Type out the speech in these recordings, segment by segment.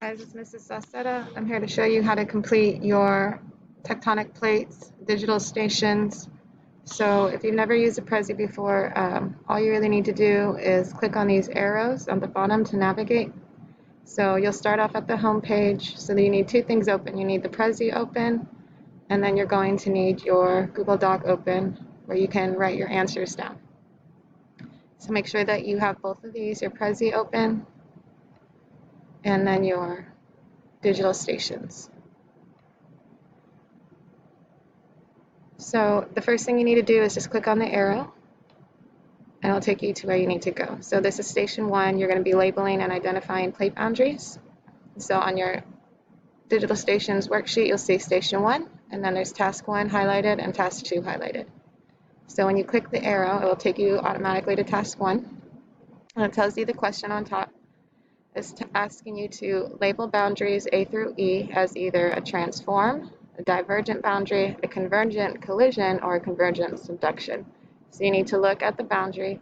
Guys, it's Mrs. Saucetta. I'm here to show you how to complete your tectonic plates, digital stations. So if you've never used a Prezi before, all you really need to do is click on these arrows on the bottom to navigate. So you'll start off at the home page. So you need two things open. You need the Prezi open, and then you're going to need your Google Doc open where you can write your answers down. So make sure that you have both of these, your Prezi open, and then your digital stations. So the first thing you need to do is just click on the arrow and it'll take you to where you need to go. So this is station 1. You're going to be labeling and identifying plate boundaries. So on your digital stations worksheet, you'll see station 1, and then there's task 1 highlighted and task 2 highlighted. So when you click the arrow, it will take you automatically to task 1, and it tells you the question on top. It's asking you to label boundaries A through E as either a transform, a divergent boundary, a convergent collision, or a convergent subduction. So you need to look at the boundary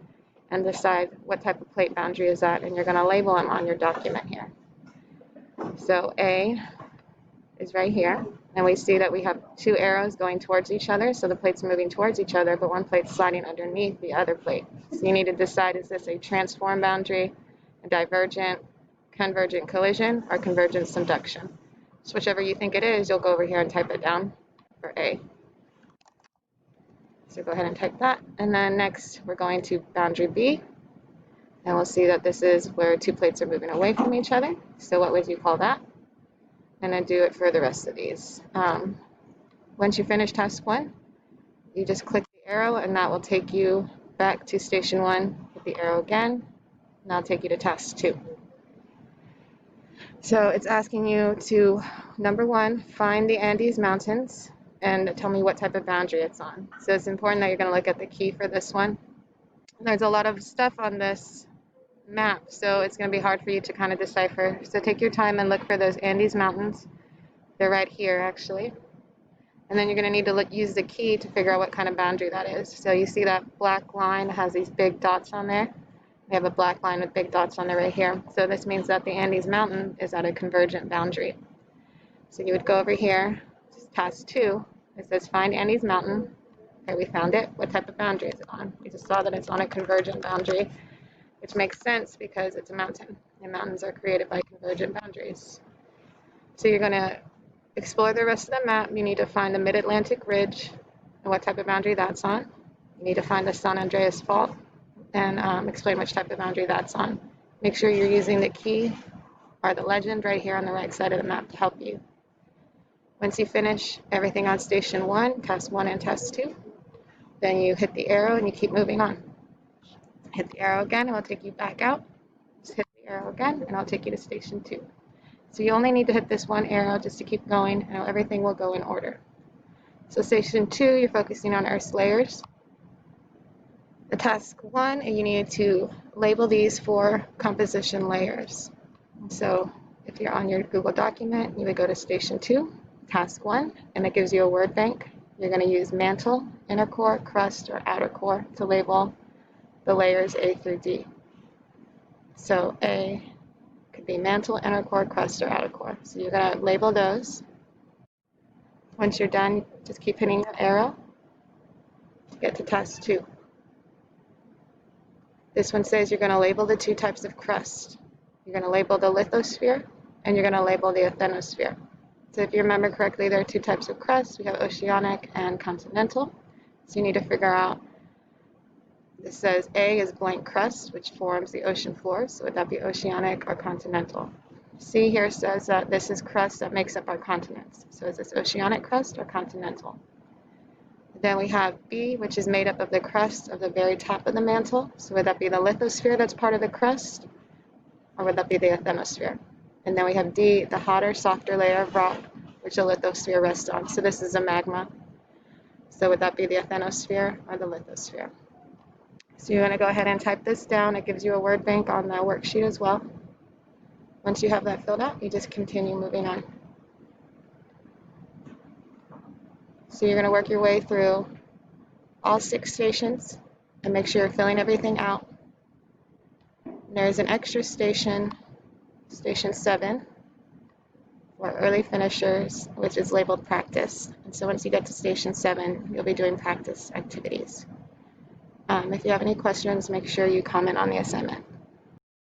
and decide what type of plate boundary is that, and you're going to label them on your document here. So A is right here, and we see that we have two arrows going towards each other, so the plates are moving towards each other, but one plate's sliding underneath the other plate. So you need to decide, is this a transform boundary, a divergent, convergent collision, or convergent subduction? So whichever you think it is, you'll go over here and type it down for A. So go ahead and type that. And then next, we're going to boundary B. And we'll see that this is where two plates are moving away from each other. So what would you call that? And then do it for the rest of these. Once you finish task 1, you just click the arrow, and that will take you back to station 1. Hit the arrow again, and that'll take you to task 2. So it's asking you to, number 1, find the Andes Mountains and tell me what type of boundary it's on. So it's important that you're going to look at the key for this one. There's a lot of stuff on this map, so it's going to be hard for you to kind of decipher. So take your time and look for those Andes Mountains. They're right here, actually. And then you're going to need to use the key to figure out what kind of boundary that is. So you see that black line that has these big dots on there? We have a black line with big dots on it right here. So this means that the Andes Mountain is at a convergent boundary. So you would go over here, task 2. It says find Andes Mountain. Okay, we found it. What type of boundary is it on? We just saw that it's on a convergent boundary, which makes sense because it's a mountain, and mountains are created by convergent boundaries. So you're going to explore the rest of the map. You need to find the Mid-Atlantic Ridge and what type of boundary that's on. You need to find the San Andreas Fault and explain which type of boundary that's on. Make sure you're using the key or the legend right here on the right side of the map to help you. Once you finish everything on station 1, task 1 and task 2, then you hit the arrow and you keep moving on. Hit the arrow again, and it'll take you back out. Just hit the arrow again, and it'll take you to station 2. So you only need to hit this one arrow just to keep going, and everything will go in order. So station 2, you're focusing on Earth's layers. The task 1, and you need to label these 4 composition layers. So if you're on your Google document, you would go to station 2, task 1, and it gives you a word bank. You're going to use mantle, inner core, crust, or outer core to label the layers A through D. So A could be mantle, inner core, crust, or outer core. So you're going to label those. Once you're done, just keep hitting your arrow to get to task 2. This one says you're going to label the 2 types of crust. You're going to label the lithosphere, and you're going to label the asthenosphere. So if you remember correctly, there are 2 types of crust. We have oceanic and continental. So you need to figure out, this says A is blank crust, which forms the ocean floor. So would that be oceanic or continental? C here says that this is crust that makes up our continents. So is this oceanic crust or continental? Then we have B, which is made up of the crust of the very top of the mantle. So would that be the lithosphere that's part of the crust, or would that be the asthenosphere? And then we have D, the hotter, softer layer of rock, which the lithosphere rests on. So this is a magma. So would that be the asthenosphere or the lithosphere? So you're going to go ahead and type this down. It gives you a word bank on the worksheet as well. Once you have that filled out, you just continue moving on. So you're going to work your way through all 6 stations and make sure you're filling everything out. There's an extra station, station 7, or early finishers, which is labeled practice. And so once you get to station 7, you'll be doing practice activities. If you have any questions, make sure you comment on the assignment.